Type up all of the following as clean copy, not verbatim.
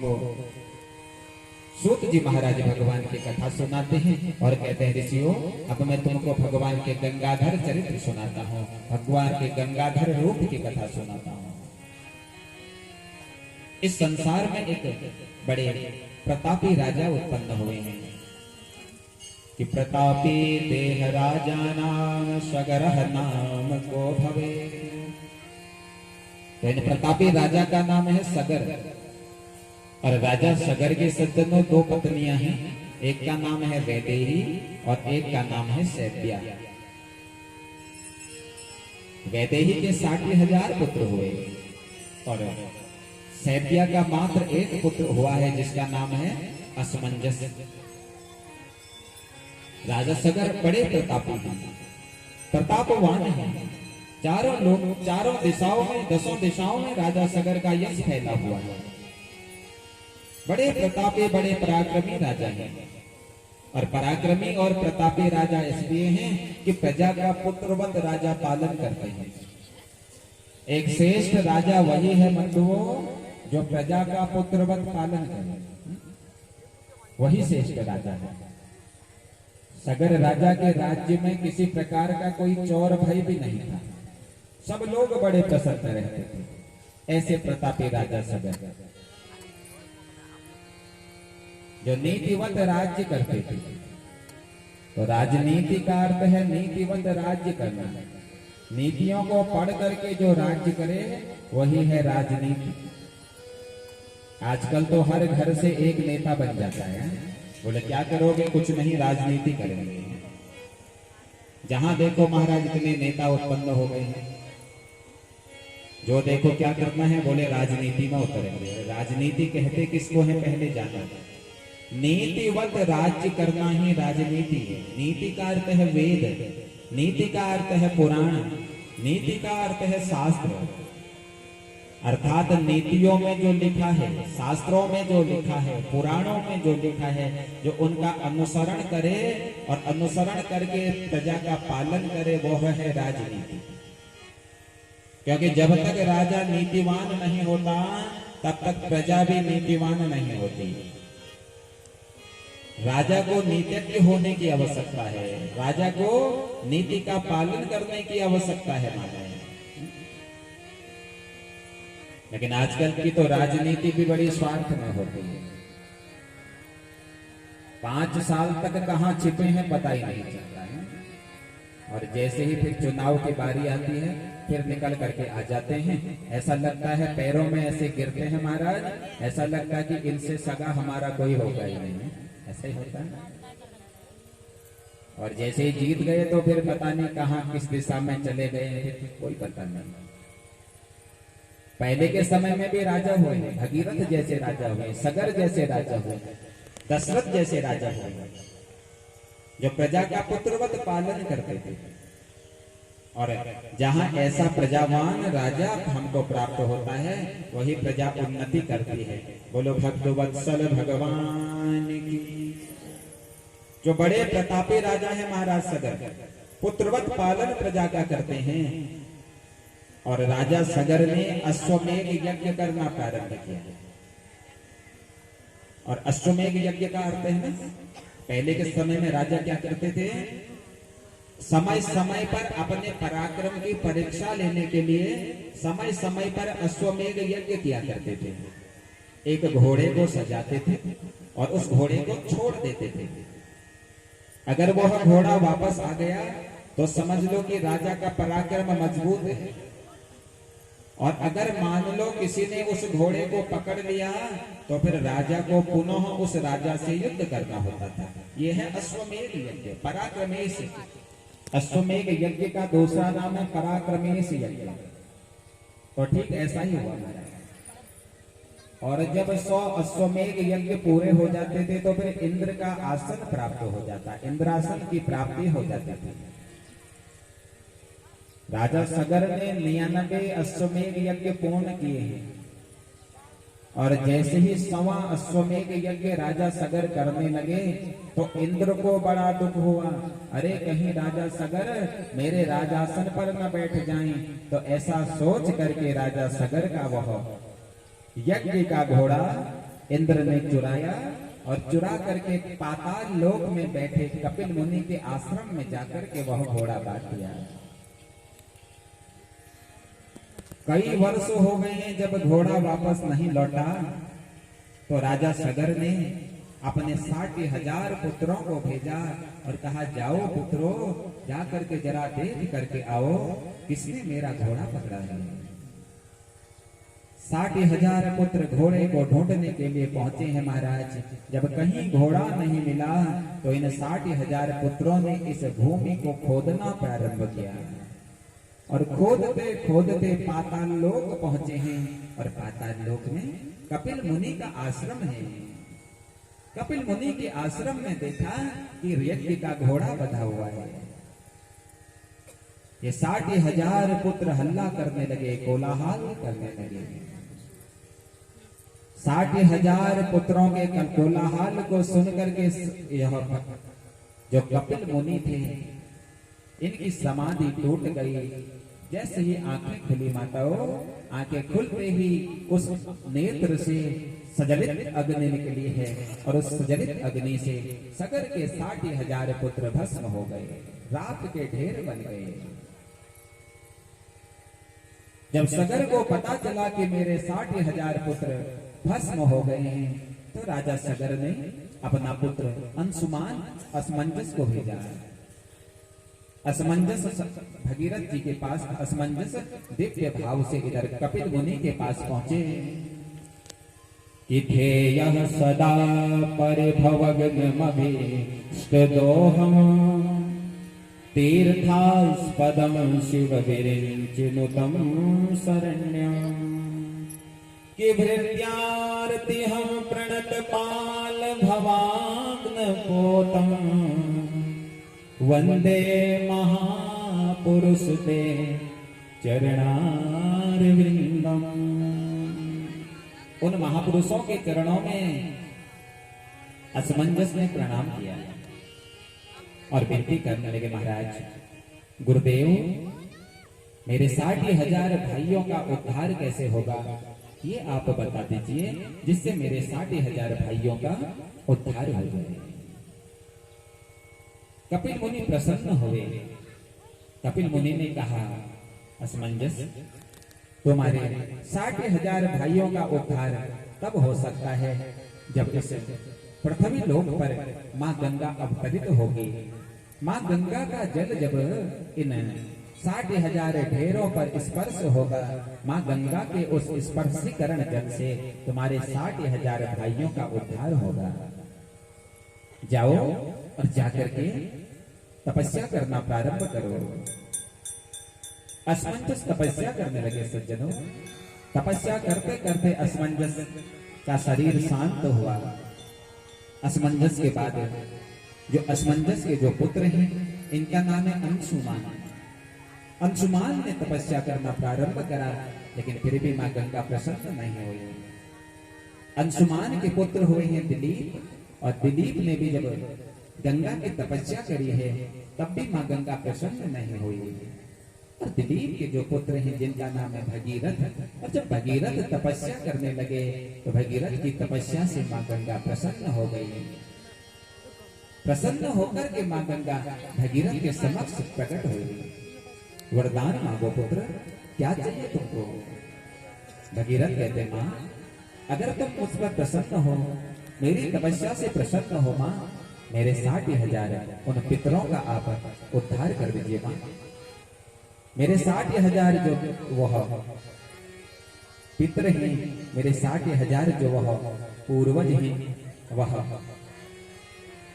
तुमको सूत जी महाराज भगवान की कथा सुनाते हैं और कहते हैं ऋषियों, अब मैं तुमको भगवान के गंगाधर चरित्र सुनाता हूँ, भगवान के गंगाधर रूप की कथा सुनाता हूँ। इस संसार में एक बड़े प्रतापी राजा उत्पन्न हुए हैं कि प्रतापी देह राजा नाम सगरह नाम को भवे। तो प्रतापी राजा का नाम है सगर, और राजा सगर के सज्जनों दो पत्नियां हैं, एक का नाम है वैदेही और एक का नाम है सैब्या। वैदेही के 60,000 पुत्र हुए और सैब्या का मात्र एक पुत्र हुआ है जिसका नाम है असमंजस। राजा सगर बड़े प्रतापी हैं, प्रतापवान हैं। चारों दिशाओं में, 10 दिशाओं में राजा सगर का यश फैला हुआ है। बड़े प्रतापी, बड़े पराक्रमी राजा हैं। और पराक्रमी और प्रतापी राजा इसलिए हैं कि प्रजा का पुत्रवत राजा पालन करते हैं। एक श्रेष्ठ राजा वही है बंधुओं जो प्रजा का पुत्रवत पालन करे, वही श्रेष्ठ राजा है। सगर राजा के राज्य में किसी प्रकार का कोई चोर भय भी नहीं था, सब लोग बड़े प्रसन्न रहते थे। ऐसे प्रतापी राजा सगर जो नीतिवत राज्य करते थे। तो राजनीति का अर्थ है नीतिवत राज्य करना। नीतियों को पढ़ करके जो राज्य करे वही है राजनीति। आजकल तो हर घर से एक नेता बन जाता है। बोले क्या करोगे? कुछ नहीं, राजनीति करेंगे। जहां देखो महाराज इतने नेता उत्पन्न हो गए हैं। जो देखो क्या करना है, बोले राजनीति में उतरेंगे। राजनीति कहते किसको है पहले जाना। नीतिवत राज्य करना ही राजनीति है। नीति का अर्थ है वेद, नीति का अर्थ है पुराण, नीति का अर्थ है शास्त्र। अर्थात नीतियों में जो लिखा है, शास्त्रों में जो लिखा है, पुराणों में जो लिखा है, जो उनका अनुसरण करे और अनुसरण करके प्रजा का पालन करे, वो है राजनीति। क्योंकि जब तक राजा नीतिवान नहीं होता तब तक प्रजा भी नीतिवान नहीं होती। राजा को नीतिज्ञ होने की आवश्यकता है, राजा को नीति का पालन करने की आवश्यकता है महाराज। लेकिन आजकल की तो राजनीति भी बड़ी स्वार्थ में होती है। 5 साल तक कहां छिपे हैं पता ही नहीं चलता है, और जैसे ही फिर चुनाव की बारी आती है फिर निकल करके आ जाते हैं। ऐसा लगता है पैरों में ऐसे गिरते हैं महाराज, ऐसा लगता है कि इनसे सगा हमारा कोई होगा ही नहीं। ऐसा ही होता है। और जैसे ही जीत गए तो फिर पता नहीं कहां किस दिशा में चले गए, कोई पता नहीं। पहले के समय में भी राजा हुए, भगीरथ जैसे राजा हुए, सगर जैसे राजा हुए, दशरथ जैसे राजा हुए, जो प्रजा का पुत्रवत पालन करते थे। और जहां ऐसा प्रजावान राजा हमको प्राप्त होता है वही प्रजा उन्नति करती है। बोलो भक्तवत्सल भगवान की। जो बड़े प्रतापी राजा है महाराज सगर, पुत्रवत पालन प्रजा का करते हैं। और राजा सगर ने अश्वमेघ यज्ञ करना प्रारंभ किया। और अश्वमेघ यज्ञ का अर्थ है ना, पहले के समय में राजा क्या करते थे, समय समय पर अपने पराक्रम की परीक्षा लेने के लिए समय समय पर अश्वमेघ यज्ञ किया करते थे। एक घोड़े को सजाते थे और उस घोड़े को छोड़ देते थे। अगर वह घोड़ा वापस आ गया तो समझ लो कि राजा का पराक्रम मजबूत है। और अगर मान लो किसी ने उस घोड़े को पकड़ लिया तो फिर राजा को पुनः उस राजा से युद्ध करना होता था। यह है अश्वमेघ यज्ञ, पराक्रमेश। अश्वमेघ यज्ञ का दूसरा नाम है पराक्रमेश यज्ञ। तो ठीक ऐसा ही हुआ। और जब 100 अश्वमेघ यज्ञ पूरे हो जाते थे तो फिर इंद्र का आसन प्राप्त हो जाता, इंद्रासन की प्राप्ति हो जाती थी। राजा सगर ने 99 अश्वमेघ यज्ञ पूर्ण किए हैं। और जैसे ही 100वां अश्वमेघ यज्ञ राजा सगर करने लगे तो इंद्र को बड़ा दुख हुआ। अरे कहीं राजा सगर मेरे राजासन पर न बैठ जाएं। तो ऐसा सोच करके राजा सगर का वह यज्ञ का घोड़ा इंद्र ने चुराया और चुरा करके पाताल लोक में बैठे कपिल मुनि के आश्रम में जाकर के वह घोड़ा बांट दिया। कई वर्ष हो गए हैं जब घोड़ा वापस नहीं लौटा, तो राजा सगर ने अपने 60,000 पुत्रों को भेजा और कहा, जाओ पुत्रों, जा करके जरा देख करके आओ किसने मेरा घोड़ा पकड़ा है। 60,000 पुत्र घोड़े को ढूंढने के लिए पहुंचे हैं महाराज। जब कहीं घोड़ा नहीं मिला तो इन 60,000 पुत्रों ने इस भूमि को खोदना प्रारंभ किया और खोदते खोदते पाताल लोक पहुंचे हैं। और पाताल लोक में कपिल मुनि का आश्रम है। कपिल मुनि के आश्रम में देखा कि यज्ञ का घोड़ा बंधा हुआ है। ये 60,000 पुत्र हल्ला करने लगे, कोलाहल करने लगे। 60,000 पुत्रों के कोलाहल को सुनकर के यह जो कपिल मुनि थे, इनकी समाधि टूट गई। जैसे ही आंखें खुली माताओं, आंखें खुलते ही उस नेत्र से सजलित अग्नि निकली है और उस सजलित अग्नि से सगर के 60,000 पुत्र भस्म हो गए, राख के ढेर बन गए। जब सगर को पता चला कि मेरे 60,000 पुत्र भस्म हो गए हैं, तो राजा सगर ने अपना पुत्र अंशुमान असमंजस को भेजा। असमंजस भगीरथ जी के पास असमंजस दिव्य भाव से इधर कपिल मुनि के पास पहुंचे कि ध्येयः सदा परिभवग्नमभीष्टदोहम् तीर्थास्पदं शिवविरिञ्चिनुतं शरण्यम् कि भृत्यार्तिहं प्रणतपाल भवाग्नपोतम् वंदे महापुरुष ते चरणारविंदम। उन महापुरुषों के चरणों में असमंजस ने प्रणाम किया और विनती करने लगे, महाराज गुरुदेव, मेरे 60,000 भाइयों का उद्धार कैसे होगा, ये आप बता दीजिए, जिससे मेरे 60,000 भाइयों का उद्धार हो जाए। कपिल मुनि प्रसन्न हुए। कपिल मुनि ने कहा, असमंजस, तुम्हारे 60,000 भाइयों का उद्धार तब हो सकता है जब इस पृथ्वी लोक पर मां गंगा अवतरित होगी। मां गंगा का जल जब इन 60,000 ढेरों पर स्पर्श होगा, मां गंगा के उस स्पर्शीकरण जल से तुम्हारे 60,000 भाइयों का उद्धार होगा। जाओ और जाकर के तपस्या करना प्रारंभ करो। असमंजस तपस्या करने लगे। सज्जनों, तपस्या करते करते असमंजस का शरीर शांत हुआ। असमंजस के बाद जो असमंजस के जो पुत्र हैं, इनका नाम है अंशुमान। अंशुमान ने तपस्या करना प्रारंभ करा, लेकिन फिर भी मां गंगा प्रसन्न नहीं हुई। अंशुमान के पुत्र हुए हैं दिलीप, और दिलीप ने भी जब गंगा की तपस्या करी है तब भी मां गंगा प्रसन्न नहीं हुई। और दिलीप के जो पुत्र हैं, जिनका नाम है भगीरथ, और जब भगीरथ तपस्या करने लगे तो भगीरथ की तपस्या से मां गंगा प्रसन्न हो गई। प्रसन्न होकर के मां गंगा भगीरथ के समक्ष प्रकट हुई। वरदान मांगो पुत्र, क्या चाहिए तुमको? भगीरथ कहते, मां, अगर तुम मुझ पर प्रसन्न हो, मेरी तपस्या से प्रसन्न हो मां, मेरे 60,000 उन पितरों का आप उद्धार कर दीजिए मां। मेरे 60,000 जो वह पितर हैं, मेरे 60,000 जो वह पूर्वज हैं, वह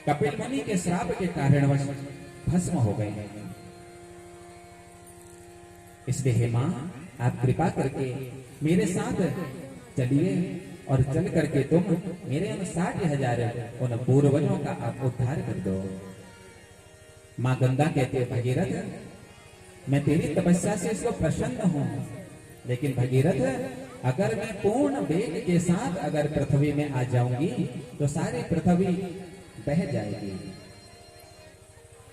कपिल मुनि के श्राप के कारणवश भस्म हो गए हैं। इसलिए हे मां, आप कृपा करके मेरे साथ चलिए और चल करके तुम मेरे उन 60,000 उन पूर्वजों का आप उद्धार कर दो। मां गंगा कहते, भगीरथ, मैं तेरी तपस्या से इसको प्रसन्न हूं, लेकिन भगीरथ, अगर मैं पूर्ण वेग के साथ अगर पृथ्वी में आ जाऊंगी तो सारी पृथ्वी बह जाएगी।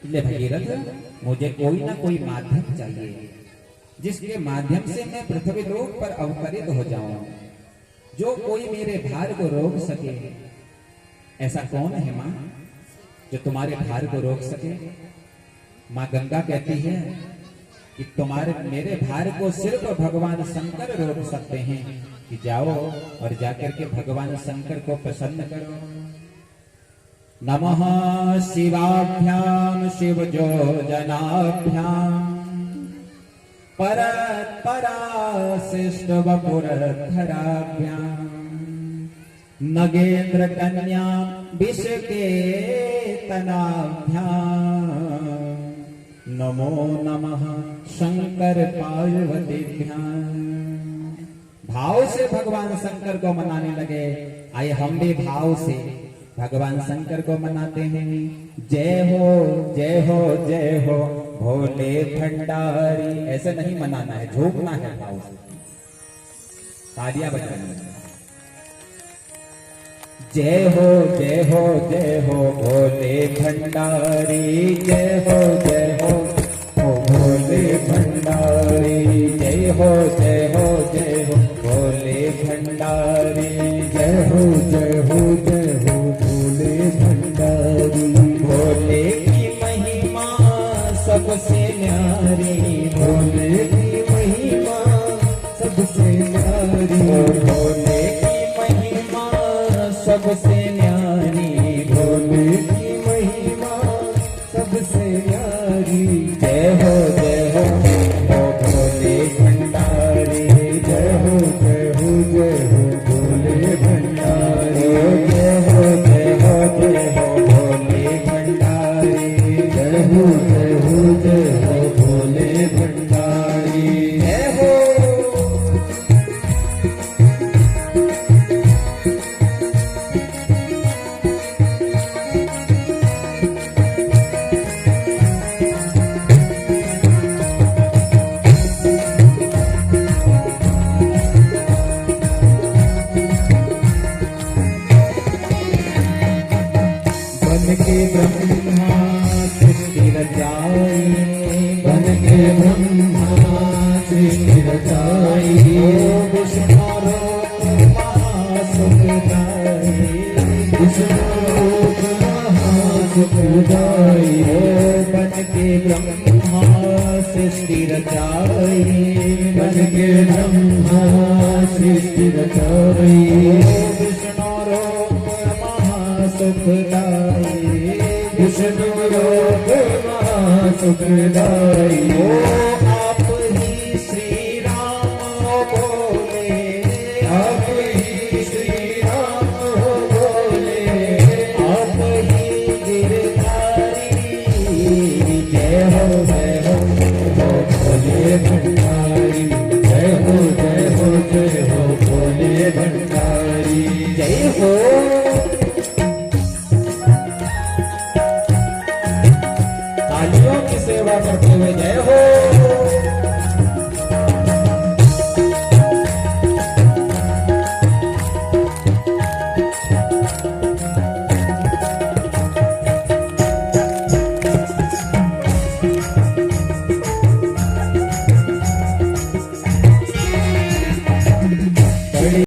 इसलिए भगीरथ, मुझे कोई ना कोई माध्यम चाहिए जिसके माध्यम से मैं पृथ्वी लोक पर अवतरित हो जाऊं। जो कोई मेरे भार को रोक सके, ऐसा कौन है मां जो तुम्हारे भार को रोक सके? मां गंगा कहती है कि तुम्हारे मेरे भार को सिर्फ भगवान शंकर रोक सकते हैं, कि जाओ और जाकर के भगवान शंकर को प्रसन्न करो। नमः शिवाभ्याम शिवजो जनाभ्याम परत्पराशिष्ट वपुरधराभ्याम नगेंद्र कन्या विषकेतनाभ्याम नमो नमः शंकर पार्वतीभ्याम। भाव से भगवान शंकर को मनाने लगे। आइए हम भी भाव से भगवान शंकर को मनाते हैं। जय हो जय हो जय हो भोले भंडारी। ऐसे नहीं मनाना है, झूमना है भाव से, तालियां बजानी है। जय हो जय हो जय हो भोले भंडारी, जय हो भोले भंडारी, जय हो जय हो भोले भंडारी, जय हो भोले भंडारी। भोले की महिमा सबसे न्यारी, भोले की महिमा सबसे न्यारी, भोले की महिमा सबसे न्यारी, भोले की महिमा सबसे न्यारी। जय हो भोले भंडारी, जय हो भोले भंडारी, जय हो भोले भंडारी, जय हो भोले भंडारी, जय हो। बन के ब्रह्मा सृष्टि रचाई, बन के ब्रह्मा सृष्टि रचाई, विष्णु रूप महासुखदाई, विष्णु रूप महासुखदाई। बन के ब्रह्मा सृष्टि रचाई, बन के ब्रह्मा सृष्टि रचाई, विष्णु रूप सुखदाई, विष्णु रूप महासुखदाई। आप ही श्री राम बोले, आप ही श्री राम बोले, आप ही गिरधारी। जय हो भोले भंडारी, जय हो भोले भंडारी, जय हो। तालियों की सेवा करते हुए जय हो।